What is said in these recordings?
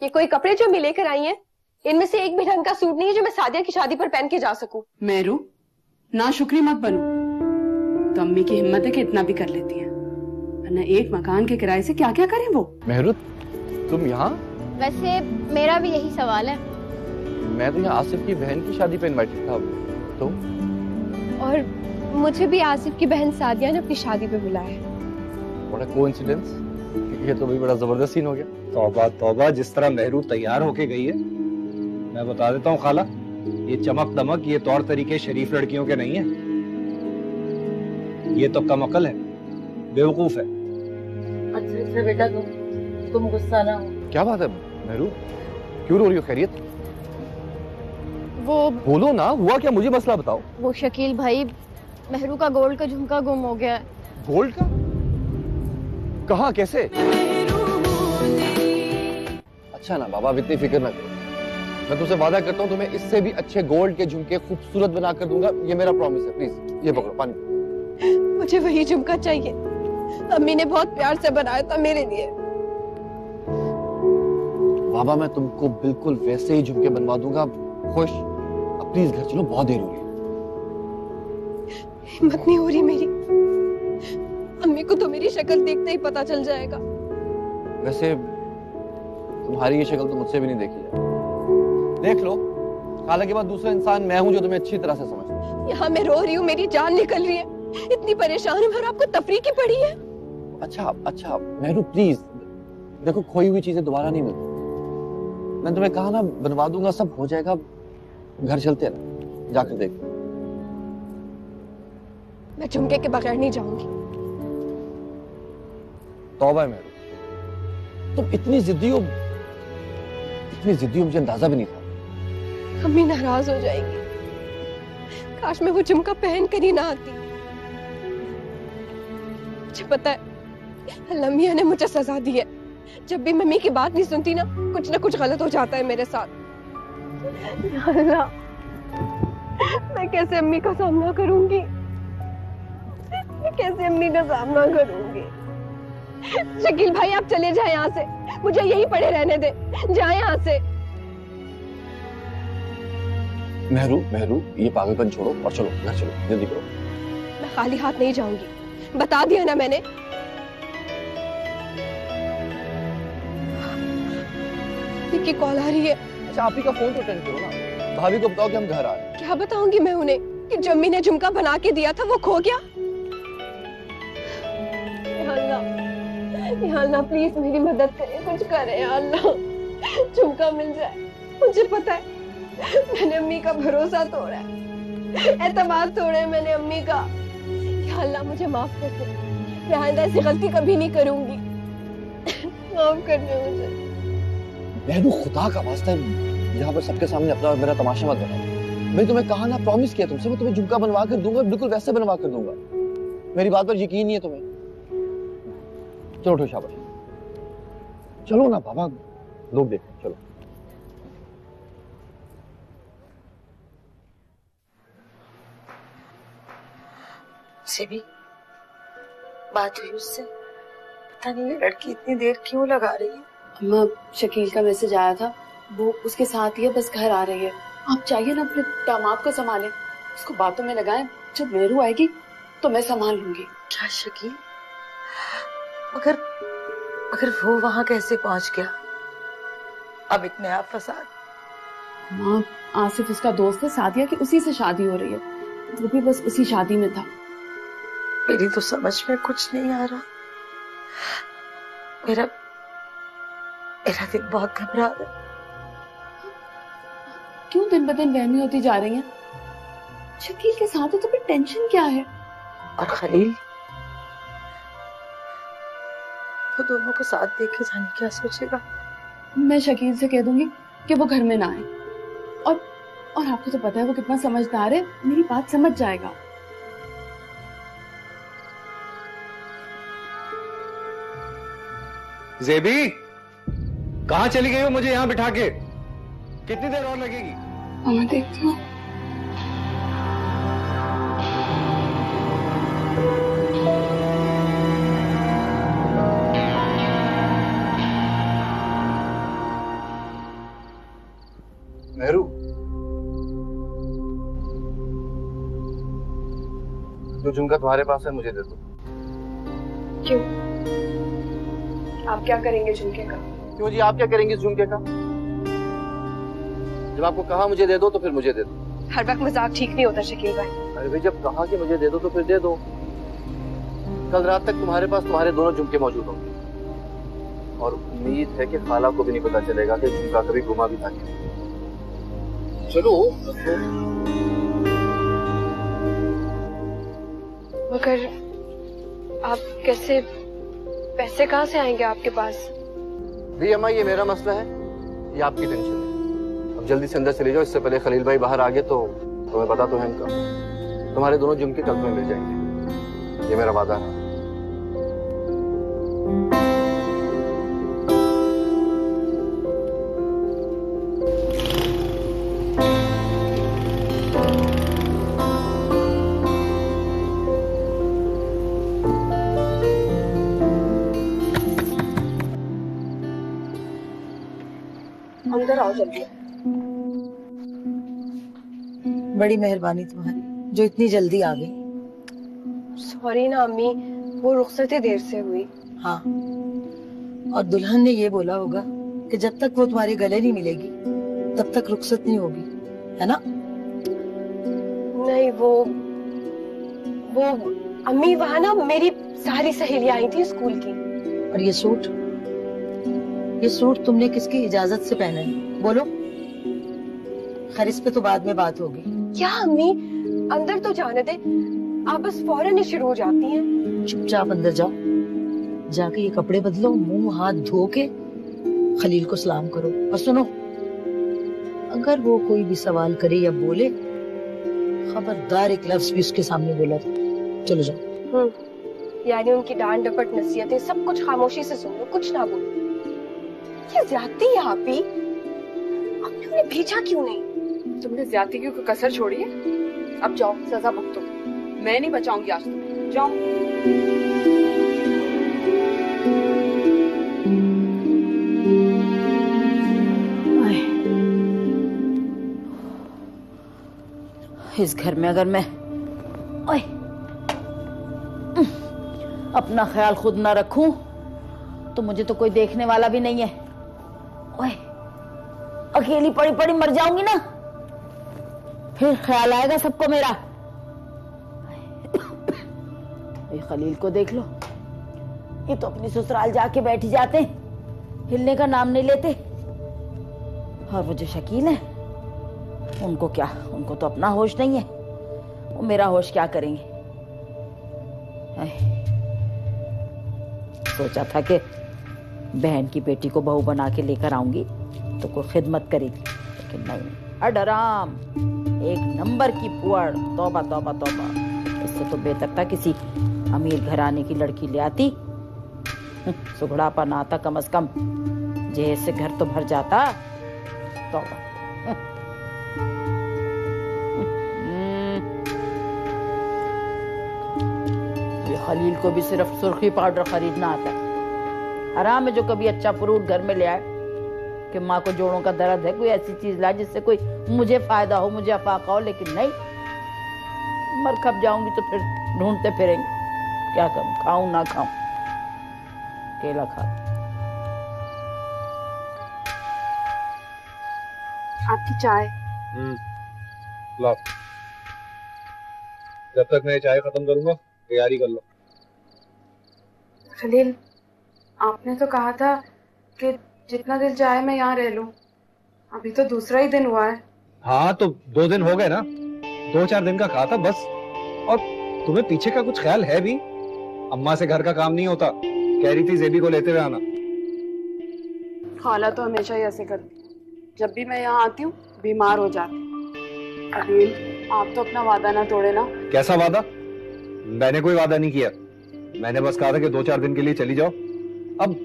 ये कोई कपड़े जो मैं लेकर आई हैं, इनमें से एक भी ढंग का सूट नहीं है जो मैं सादिया की शादी पर पहन के जा सकूं। मेरू, ना शुक्री मत बनो। तो अम्मी की हिम्मत है कि इतना भी कर लेती है, वरना एक मकान के किराए से क्या क्या करें वो। मेहरू, तुम यहाँ? वैसे मेरा भी यही सवाल है। मैं तो यहाँ आसिफ की बहन की शादी पे इनवाइटेड था। तो और मुझे भी आसिफ की बहन सादिया ने अपनी शादी पे बुलाया है। What a coincidence. ये तो भी बड़ा जबरदस्त सीन हो गया। तौबा तौबा, जिस तरह मेहरू तैयार होके गई है, मैं बता देता हूँ खाला, ये चमक दमक, ये तौर तरीके शरीफ लड़कियों के नहीं है। ये तो कम अकल है, बेवकूफ है। अच्छा बेटा, तुम गुस्सा ना हो। क्या बात है मेहरू, क्यों रो रही हो? खैरियत? वो बोलो ना, हुआ क्या? मुझे मसला बताओ। वो शकील भाई, मेहरू का गोल्ड का झुमका गुम हो गया है। गोल्ड का? कहाँ, कैसे? अच्छा ना बाबा, अब इतनी फिक्र ना करो। मैं तुमसे वादा करता हूँ तुम्हें इससे भी अच्छे गोल्ड के झुमके खूबसूरत बना कर दूंगा। ये मेरा प्रॉमिस है। प्लीज ये पकड़ो पानी। मुझे वही झुमका चाहिए, अम्मी ने बहुत प्यार से बनाया था मेरे लिए। बाबा, मैं तुमको बिल्कुल वैसे ही झुमके बनवा दूंगा। खुश? अब प्लीज घर चलो, बहुत देर हो रही है। हिम्मत नहीं हो रही मेरी, अम्मी को तो मेरी शक्ल देखते ही पता चल जाएगा। वैसे तुम्हारी ये शक्ल तो मुझसे भी नहीं देखी जाए। देख लो, खाला के बाद दूसरा इंसान मैं हूं जो तुम्हें अच्छी तरह से समझता है। यहाँ मैं रो रही हूँ, मेरी जान निकल रही है, इतनी परेशान हूँ और आपको तफरीह की पड़ी है। अच्छा मेहरू प्लीज देखो, खोई हुई चीजें दोबारा नहीं मिलती। मैं तुम्हें कहा ना, बनवा दूंगा, सब हो जाएगा। घर चलते हैं ना, जाकर देख। मैं झुमके के बगैर नहीं जाऊंगी। तौबा है मेहरू, तुम इतनी जिद्दी हो, मुझे अंदाजा भी नहीं था। अम्मी नाराज हो जाएगी। काश मैं वो झुमका पहन कर ही ना आती। मुझे पता है अल्लाह मियां ने मुझे सजा दी है। जब भी मम्मी की बात नहीं सुनती ना कुछ गलत हो जाता है मेरे साथ। अल्लाह, मैं कैसे अम्मी का सामना करूंगी? मैं कैसे अम्मी का सामना करूंगी? शकील भाई, आप चले जाए यहाँ से, मुझे यही पड़े रहने दे। जाए यहाँ से। मेहरू, ये पागलपन छोड़ो और चलो घर चलो, जल्दी करो। मैं खाली हाथ नहीं जाऊंगी, बता दिया ना मैंने। की कॉल आ रही है। अच्छा, आप ही का फोन तो अटेंड करो ना। भाभी को बताओ कि हम घर आ रहे हैं। क्या बताऊंगी मैं उन्हें कि जम्मी ने झुमका बना के दिया था वो खो गया? या अल्लाह प्लीज मेरी मदद करे, कुछ करे या अल्लाह, झुमका मिल जाए। मुझे पता है मैंने अम्मी का भरोसा तोड़ा है, एतमाद तोड़ा है मैंने अम्मी का। या अल्लाह मुझे माफ कर दे, मैं आइंदा ऐसी गलती कभी नहीं करूंगी। माफ कर दे मुझे। मेहरू, खुदा का वास्ता है, यहाँ पर सबके सामने अपना मेरा तमाशा मत बनाओ। मैं तुम्हें कहा ना, प्रॉमिस किया तुमसे, मैं तुम्हें झुमका बनवा कर दूंगा, बिल्कुल वैसे बनवा कर दूंगा। मेरी बात पर यकीन नहीं है तुम्हें? चलो उठो, शाबाश। चलो ना बाबा, लोग देखें, चलो। भी बात हुई उससे? पता नहीं ये लड़की इतनी देर क्यों लगा रही है। अम्मा, शकील का मैसेज आया था, वो उसके साथ ही है, बस घर आ रही है। आप चाहिए ना अपने दामाद को संभालें, उसको बातों में लगाएं। जब मेहरू आएगी तो मैं संभाल लूंगी। क्या शकील? मगर वो वहां कैसे पहुंच गया? अब एक नया फसाद। माँ, आसिफ उसका दोस्त है, सादिया की उसी से शादी हो रही है, वो भी बस उसी शादी में था। मेरी तो समझ में कुछ नहीं आ रहा। मेरा दिल बहुत घबरा रहा है। क्यों दिन ब दिन वहमी होती जा रही हैं? शकील के साथ है तो फिर टेंशन क्या है? और खलील, वो दोनों को साथ देख के जाने क्या सोचेगा? मैं शकील से कह दूंगी कि वो घर में ना आए। और आपको तो पता है वो कितना समझदार है, मेरी बात समझ जाएगा। ज़ेबी, कहाँ चली गई हो? मुझे यहाँ बिठा के कितनी देर और लगेगी? मैं देखती हूँ। मेहरू, जो झुमका तुम्हारे पास है मुझे दे दो। क्यों? आप क्या करेंगे झुमके का? क्यों जी, आप क्या करेंगे इस झुमके का? जब आपको कहा मुझे दे दो तो फिर मुझे दे दो। हर वक्त मजाक ठीक नहीं होता शकील भाई। अरे भाई, जब कहा कि मुझे दे दो तो फिर दे दो। कल रात तक तुम्हारे पास तुम्हारे दोनों झुमके मौजूद होंगे और उम्मीद है कि खाला को भी नहीं पता चलेगा कि झुमका कभी घुमा भी था। चलो। मगर आप कैसे, पैसे कहाँ से आएंगे आपके पास? जी अम्मा, ये मेरा मसला है, ये आपकी टेंशन है। अब जल्दी से अंदर चले जाओ, इससे पहले खलील भाई बाहर आ गए तो तुम्हें पता तो है इनका। तुम्हारे दोनों झुमके कल में मिल जाएंगे, ये मेरा वादा है। अंदर आओ जल्दी। बड़ी मेहरबानी तुम्हारी जो इतनी जल्दी आ गई। सॉरी ना अम्मी, वो रुखसत देर से हुई। हाँ, और दुल्हन ने ये बोला होगा कि जब तक वो तुम्हारे गले नहीं मिलेगी तब तक रुखसत नहीं होगी, है ना? नहीं, वो अम्मी, वहाँ ना मेरी सारी सहेलियां आई थी स्कूल की। और ये सूट तुमने किसकी इजाजत से पहना है? बोलो। खैर, इस पे तो बाद में बात होगी। क्या अम्मी, अंदर तो जाने दे, आप बस फौरन ही शुरू हो जाती हैं। चुपचाप अंदर जाओ, जाके ये कपड़े बदलो, मुंह हाथ धो के खलील को सलाम करो। और सुनो, अगर वो कोई भी सवाल करे या बोले, खबरदार एक लफ्ज भी उसके सामने बोला। चलो जाओ। यानी उनकी डांट डपट नसीहतें सब कुछ खामोशी से सुन लो, कुछ ना बोलो। ये ज्यादती है आपी, आपने उन्हें भेजा क्यों नहीं? तुमने ज्यादती की कोई कसर छोड़ी है? अब जाओ, सजा भुगतो। मैं नहीं बचाऊंगी आज तुम्हें। जाओ। इस घर में अगर मैं अपना ख्याल खुद ना रखूं तो मुझे तो कोई देखने वाला भी नहीं है। ओए, अकेली पड़ी पड़ी मर जाऊंगी ना, फिर ख्याल आएगा सबको मेरा। ये खलील को देख लो, ये तो अपनी ससुराल जाके बैठ ही जाते हैं, हिलने का नाम नहीं लेते। और वो जो शकील है, उनको क्या, उनको तो अपना होश नहीं है, वो मेरा होश क्या करेंगे। सोचा था कि बहन की बेटी को बहू बना के लेकर आऊंगी तो कोई खिदमत करेगी, लेकिन नहीं, अडराम, एक नंबर की पुअड़। तौबा तौबा तौबा, इससे तो बेहतर था किसी अमीर घराने की लड़की ले आती, सुगड़ापन आता कम से कम, जैसे घर तो भर जाता। तौबा। खलील को भी सिर्फ सुर्खी पाउडर खरीदना आता है। हराम है जो कभी अच्छा फ्रूट घर में ले आए कि माँ को जोड़ों का दर्द है, कोई ऐसी चीज लाए जिससे कोई मुझे फायदा हो, मुझे अफाका हो। लेकिन नहीं, मर खप जाऊंगी तो फिर ढूंढते फिरेंगे, क्या करूं, खाऊं ना खाऊं, केला खा। आपकी चाय। ला, जब तक मैं चाय खत्म करूंगा तैयारी कर लो। खलील, आपने तो कहा था कि जितना दिन चाहे मैं यहाँ रह लूं। अभी तो दूसरा ही दिन हुआ है। हाँ, तो 2 दिन हो गए ना, 2-4 दिन का कहा था बस। और तुम्हें पीछे का कुछ ख्याल है भी? अम्मा से घर का काम नहीं होता, कह रही थी जेबी को लेते हुए आना। खाला तो हमेशा ही ऐसे करती, जब भी मैं यहाँ आती हूँ बीमार हो जाती। खलील, आप तो अपना वादा ना तोड़े ना। कैसा वादा? मैंने कोई वादा नहीं किया, मैंने बस कहा था कि 2-4 दिन के लिए चली जाओ। अब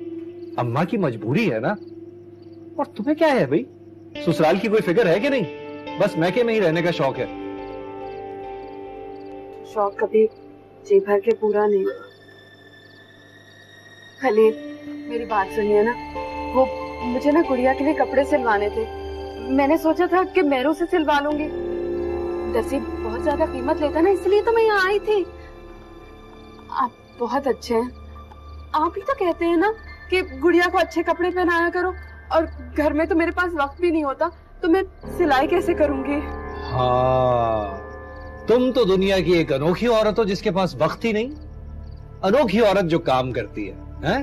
अम्मा की मजबूरी है ना, और तुम्हें क्या है भाई, ससुराल की कोई फिक्र है कि नहीं? बस मैके में ही रहने का शौक है। शौक कभी जी भर के पूरा नहीं। खलील, मेरी बात सुनिए ना, वो मुझे ना गुड़िया के लिए कपड़े सिलवाने थे। मैंने सोचा था कि मेरू से सिलवा लूंगी। दर्जी बहुत ज्यादा कीमत लेता ना, इसलिए तो मैं यहाँ आई थी। आप बहुत अच्छे हैं। आप ही तो कहते हैं ना कि गुड़िया को अच्छे कपड़े पहनाया करो, और घर में तो मेरे पास वक्त भी नहीं होता, तो मैं सिलाई कैसे करूंगी? हाँ, तुम तो दुनिया की एक अनोखी औरत हो जिसके पास वक्त ही नहीं। अनोखी औरत जो काम करती है, हैं?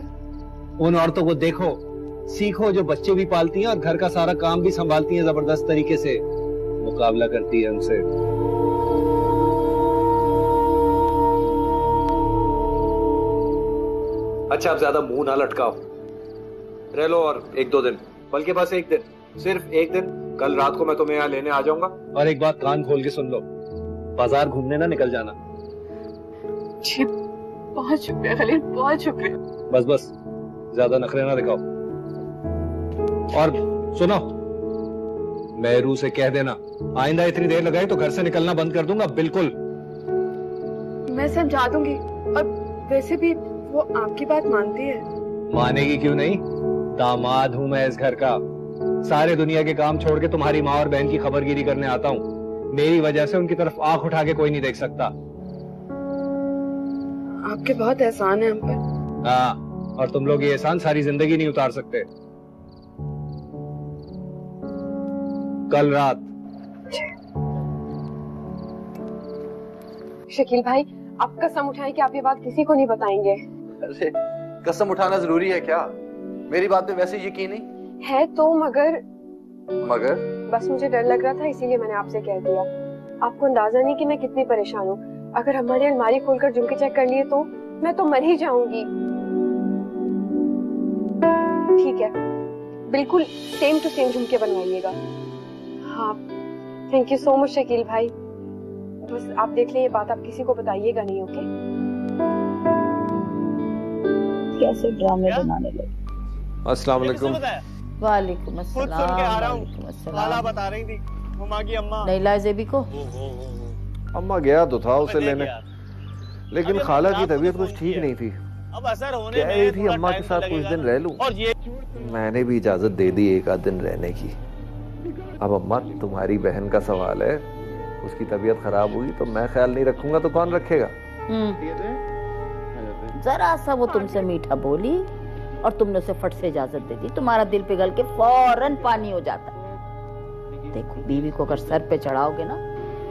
उन औरतों को देखो, सीखो, जो बच्चे भी पालती हैं और घर का सारा काम भी संभालती हैं, जबरदस्त तरीके से मुकाबला करती है उनसे। अच्छा, अब ज्यादा मुंह ना लटकाओ, रह लो और 1-2 दिन, बल्कि बस 1 दिन, सिर्फ 1 दिन। कल रात को मैं तुम्हें यहाँ लेने आ जाऊंगा। और एक बात कान खोल के सुन लो, बाजार घूमने ना निकल जाना। जी बहुत शुक्रिया खलील, बहुत शुक्रिया। बस बस, ज्यादा नखरे ना दिखाओ। और सुनो, मेहरू से कह देना आइंदा इतनी देर लगाए तो घर से निकलना बंद कर दूंगा, बिल्कुल। मैं समझा दूंगी, और वैसे भी वो आपकी बात मानती है। मानेगी क्यों नहीं? दामाद हूं मैं इस घर का। सारे दुनिया के काम छोड़ के तुम्हारी माँ और बहन की खबरगिरी करने आता हूँ। मेरी वजह से उनकी तरफ आंख उठा के कोई नहीं देख सकता। आपके बहुत एहसान है हम पर। हाँ, और तुम लोग ये एहसान सारी जिंदगी नहीं उतार सकते। कल रात। शकील भाई, आप कसम उठाएं कि आप ये बात किसी को नहीं बताएंगे। अरे कसम उठाना जरूरी है क्या? मेरी बात पे वैसे यकीन नहीं है तो मगर बस मुझे डर लग रहा था, इसीलिए मैंने आपसे कह दिया। आपको अंदाजा नहीं कि मैं कितनी परेशान हूँ। अगर हमारी अलमारी खोलकर झुमके चेक कर लिए तो मैं तो मर ही जाऊंगी। ठीक है, बिल्कुल सेम टू सेम झुमके बनवाइएगा। हाँ, thank you so much Shakeel भाई। बस आप देख लें, ये बात आप किसी को बताइएगा नहीं, ओके? कैसे ड्रामे बनाने लगे। अस्सलाम वालेकुम। वालेकुम अस्सलाम। खाला बता रही थी हुमा की अम्मा। नहीं लाए जेबी को? अम्मा गया तो था उसे लेने, लेकिन खाला की तबीयत कुछ ठीक नहीं थी। अब असर होने कह रही थी अम्मा के साथ कुछ दिन रह लूं। और ये मैंने भी इजाजत दे दी 1 आध दिन रहने की। अब अम्मा तुम्हारी बहन का सवाल है, उसकी तबीयत खराब हुई तो मैं ख्याल नहीं रखूंगा तो कौन रखेगा? जरा सा वो तुमसे मीठा बोली और तुमने उसे फट से इजाजत दे दी, तुम्हारा दिल पिघल के फौरन पानी हो जाता। देखो, बीवी को अगर सर पे चढ़ाओगे ना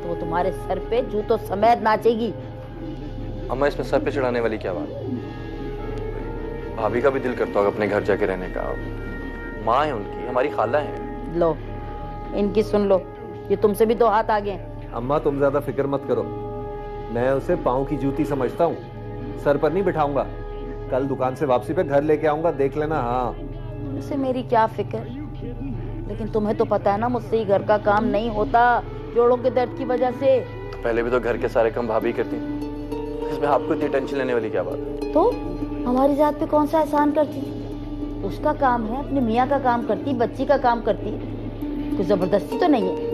तो वो तुम्हारे सर पे जूतों समेत नाचेगी। अम्मा, इसमें सर पे चढ़ाने वाली क्या बात है? भाभी का भी दिल करता होगा अपने घर जाके रहने का। माँ है उनकी, हमारी खाला है। लो, इनकी सुन लो, ये तुमसे भी 2 हाथ आगे हैं। अम्मा तुम ज्यादा फिक्र मत करो, मैं उसे पाँव की जूती समझता हूँ, सर पर नहीं बिठाऊंगा। कल दुकान से वापसी पे घर लेके आऊंगा, देख लेना। हाँ, उसे मेरी क्या फिक्र, लेकिन तुम्हें तो पता है ना मुझसे ही घर का काम नहीं होता, जोड़ों के दर्द की वजह से। तो पहले भी तो घर के सारे काम भाभी करती, इसमें आपको इतनी टेंशन लेने वाली क्या बात है? तो हमारी जात पे कौन सा एहसान करती थी? उसका काम है, अपने मियाँ का काम करती, बच्ची का काम करती, कोई जबरदस्ती तो नहीं है।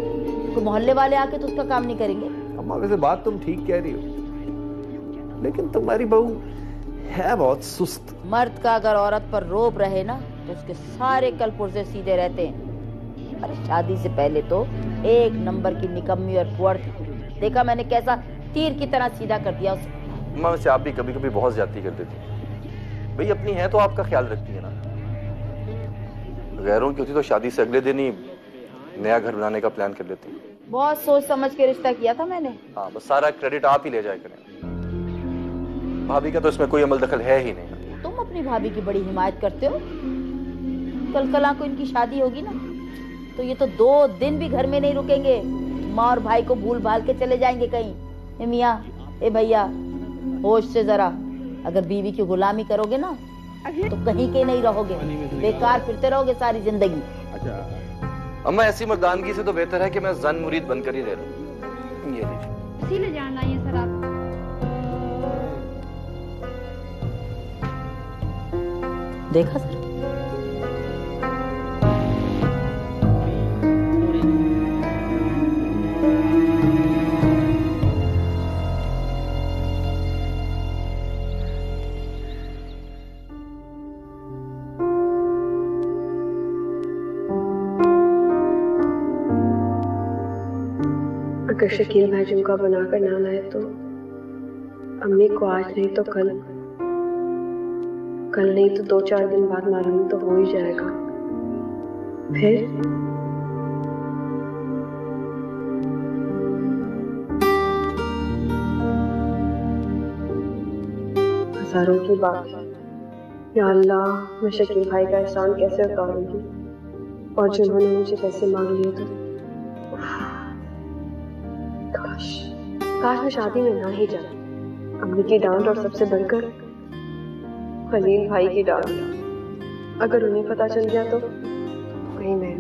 कोई मोहल्ले वाले आके तो उसका काम नहीं करेंगे। अम्मा वैसे बात तुम ठीक कह रही हो, लेकिन तुम्हारी बहू है बहुत सुस्त। मर्द का अगर औरत पर रोब रहे ना तो उसके सारे कल पुर्जे सीधे रहते हैं। अरे शादी से पहले तो 1 नंबर की निकम्मी और कुंवर थी, देखा मैंने कैसा तीर की तरह सीधा कर दिया उसे। अम्मा, वैसे आप भी कभी कभी बहुत ज्यादती कर देती हैं। भाई अपनी है तो आपका ख्याल रखती है ना, गैरों की होती तो शादी से अगले दिन ही नया घर बनाने का प्लान कर लेती। बहुत सोच समझ के रिश्ता किया था मैंने। हाँ, बस सारा क्रेडिट आप ही ले जाया करें, भाभी का तो इसमें कोई अमल दखल है ही नहीं। तुम अपनी भाभी की बड़ी हिमायत करते हो। कल को इनकी शादी होगी ना तो ये तो 2 दिन भी घर में नहीं रुकेंगे, माँ और भाई को भूल भाल के चले जाएंगे कहीं। ए मियाँ, ए भैया, होश से जरा, अगर बीवी की गुलामी करोगे ना तो कहीं के नहीं रहोगे, बेकार फिरते रहोगे सारी जिंदगी। अम्मा, ऐसी मर्दानगी से तो बेहतर है कि मैं जन मुरीद बनकर ही रह लूं। ये लीजिए। इसीलिए जानना है सर आप। देखा सर, अगर शकील भाई झुमका बनाकर ना लाए तो अम्मी को आज नहीं तो कल नहीं तो 2-4 दिन बाद मालूम तो हो ही जाएगा। फिर हजारों की बात है। या अल्लाह, मैं शकील भाई का एहसान कैसे उतारूंगी? और जिन्होंने मुझे पैसे मांग लिए तो काश मैं शादी में ना ही जाती। अम्मी की डांट और सबसे बढ़कर खलील भाई की डांट। अगर उन्हें पता चल गया तो कहीं मैं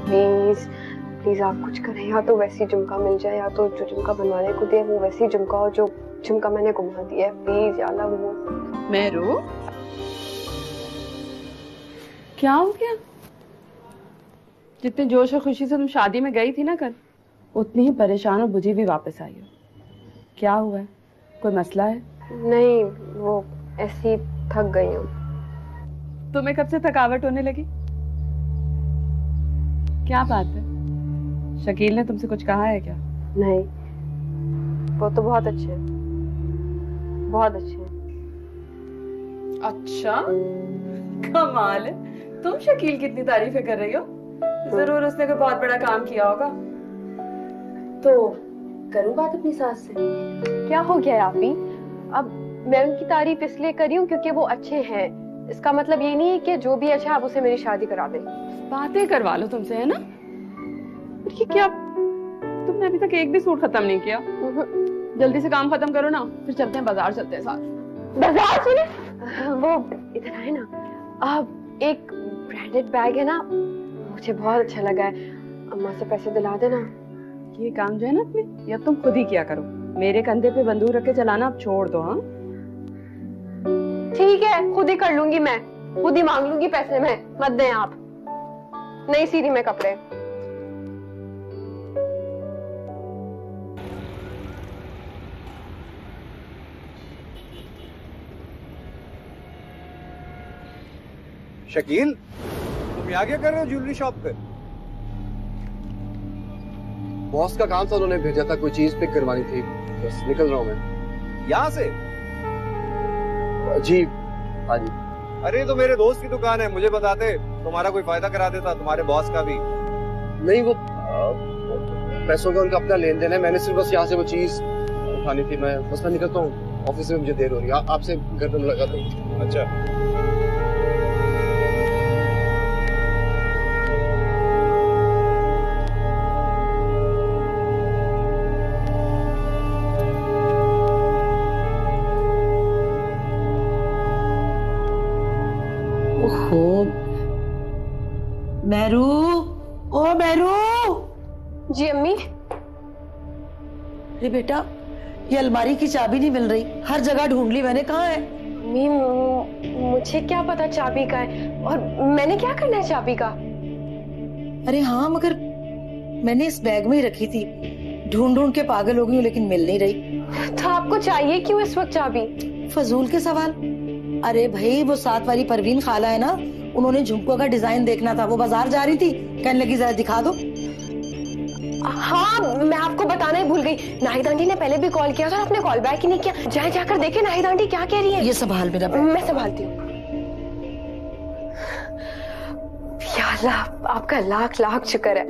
प्लीज प्लीज आप कुछ करें। या तो वैसी झुमका मिल जाए, या तो जो झुमका बनवाने को दिया वो वैसी झुमका हो जो झुमका मैंने घुमा दिया है। प्लीज या अल्लाह वो। मेरू, क्या हो गया? जितने जोश और खुशी से तुम शादी में गई थी ना कल, उतनी ही परेशान और बुझी भी वापस आई हो। क्या हुआ है? कोई मसला है? नहीं, वो ऐसी थक गई हूँ। तुम्हें कब से थकावट होने लगी? क्या बात है? शकील ने तुमसे कुछ कहा है क्या? नहीं, वो तो बहुत अच्छे हैं, बहुत अच्छे हैं। अच्छा, कमाल है। तुम शकील की इतनी तारीफें कर रही हो, जरूर उसने कोई बहुत बड़ा काम किया होगा। तो करूं बात अपनी सास से? क्या हो गया आप भी? अब मैं उनकी तारीफ इसलिए कर रही हूँ क्योंकि वो अच्छे हैं। इसका मतलब ये नहीं है कि जो भी अच्छा आप उसे मेरी शादी करा दें। बातें करवा लो तुमसे, है ना? ये क्या, तुमने अभी तक एक भी सूट खत्म नहीं किया। जल्दी से काम खत्म करो ना, फिर चलते हैं बाजार, चलते हैं साथ। बाजार सुने? वो इधर आए ना। अब एक ब्रांडेड बैग है ना, मुझे बहुत अच्छा लगा है। अम्मा से पैसे दिला देना। ये काम जो है ना अपने, या तुम खुद ही किया करो। मेरे कंधे पे बंदूक रख के चलाना अब छोड़ दो। हाँ ठीक है, खुद ही कर लूंगी। मैं खुद ही मांग लूंगी पैसे। मैं मत दें आप। नहीं सी रही मैं कपड़े। शकील, तुम यहाँ क्या कर रहे हो ज्वेलरी शॉप पे? बॉस का काम था, उन्होंने भेजा था, कोई चीज पिक करवानी थी, बस निकल रहा हूँ मैं। यहाँ से? जी हाँ जी। अरे तो मेरे दोस्त की दुकान है, मुझे बताते, तुम्हारा कोई फायदा करा देता, तुम्हारे बॉस का भी। नहीं, वो पैसों का उनका अपना लेन देन है। मैंने सिर्फ बस यहाँ से वो चीज उठानी थी। मैं निकलता हूँ, ऑफिस में मुझे देर हो रही है। आपसे घर पे मुलाकात होगी। अच्छा। मेरू, ओ मेरू। जी अम्मी। अरे बेटा, ये अलमारी की चाबी नहीं मिल रही, हर जगह ढूंढ ली मैंने, कहाँ है? अम्मी मुझे क्या पता चाबी का है, और मैंने क्या करना है चाबी का? अरे हाँ, मगर मैंने इस बैग में ही रखी थी, ढूंढ ढूंढ के पागल हो गई हूँ, लेकिन मिल नहीं रही। तो आपको चाहिए क्यों इस वक्त चाबी? फजूल के सवाल। अरे भाई, वो साथ वाली परवीन खाला है ना, उन्होंने झुमकों का डिजाइन देखना था, वो बाजार जा रही थी, कहने लगी जरा दिखा दो। हाँ, मैं आपको बताना ही भूल गई। नाहिद आंटी ने पहले भी कॉल किया था, आपने कॉल बैक ही नहीं किया। जाए जाकर देखे नाहिद आंटी क्या कह रही है। ये संभाल मेरा बैग। मैं संभालती हूँ। या अल्लाह, आपका लाख लाख शुक्र है,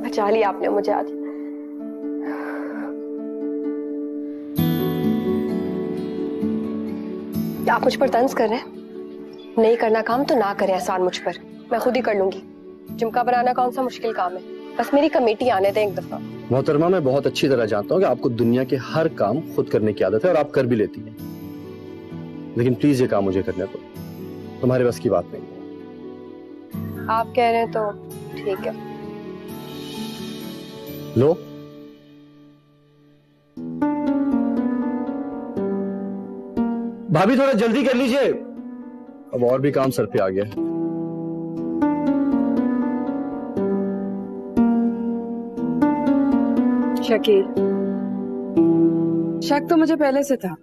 बचा लिया आपने मुझे आज। आप मुझ पर तंज कर रहे हैं? नहीं करना काम तो ना करें एहसान मुझ पर, मैं खुद ही कर लूंगी। झुमका बनाना कौन सा मुश्किल काम है, बस मेरी कमेटी आने दें एक दफा। मोहतरमा, मैं बहुत अच्छी तरह जानता हूँ कि आपको दुनिया के हर काम खुद करने की आदत है और आप कर भी लेती हैं, लेकिन प्लीज ये काम मुझे करने दो, तुम्हारे बस की बात नहीं। आप कह रहे हैं तो ठीक है। लो, भाभी थोड़ा जल्दी कर लीजिए, अब और भी काम सर पे आ गया। शकील, शक तो मुझे पहले से था,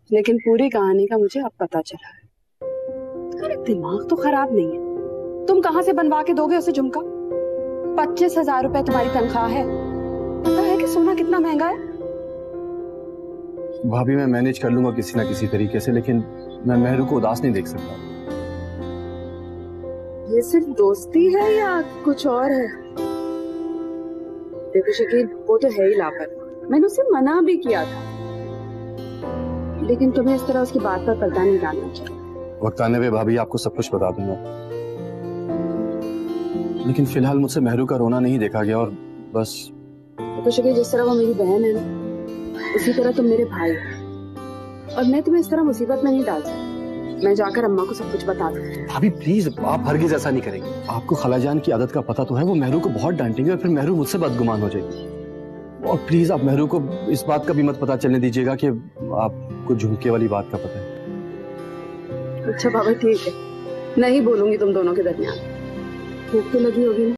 लेकिन पूरी कहानी का मुझे अब पता चला है। तुम्हारा दिमाग तो खराब नहीं है, तुम कहां से बनवा के दोगे उसे झुमका? 25,000 रुपए तुम्हारी तनख्वाह है। पता है कि सोना कितना महंगा है? भाभी मैं मैनेज कर लूंगा किसी ना किसी तरीके से, लेकिन मैं मेहरू को उदास नहीं देख सकता। ये सिर्फ दोस्ती है या कुछ और है? देखो शकील, वो तो है ही लापरवाह। मैंने उसे मना भी किया था, लेकिन तुम्हें इस तरह उसकी बात पर पर्दा नहीं डालना चाहिए। वक्त आने पे भाभी आपको सब कुछ बता दूंगा, लेकिन फिलहाल मुझसे मेहरू का रोना नहीं देखा गया और बस। तो शकील, जिस तरह वो मेरी बहन है ना, उसी तरह तुम मेरे भाई हो, और मैं तुम्हें इस तरह मुसीबत में नहीं डाल सकती। मैं जाकर अम्मा को सब कुछ बता दूंगी। भाभी प्लीज, आप हरगिज ऐसा नहीं करेंगे। आपको खलाजान की आदत का पता तो है, वो मेहरू को बहुत डांटेंगे और फिर मेहरू मुझसे बदगुमान हो जाएगी। और प्लीज आप मेहरू को इस बात का भी मत पता चलने दीजिएगा कि आपको झुमके वाली बात का पता है। अच्छा बाबा, ठीक है, नहीं बोलूंगी तुम दोनों के दरमियान। भूख तो लगी होगी ना?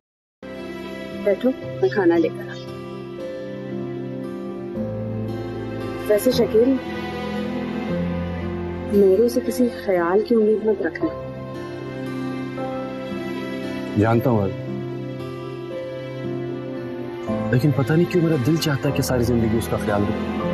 बैठो, मैं खाना लेकर आती हूँ। वैसे शकील, मेरू से किसी ख्याल की उम्मीद मत रखना। जानता हूँ, लेकिन पता नहीं क्यों मेरा दिल चाहता है कि सारी जिंदगी उसका ख्याल रखूं।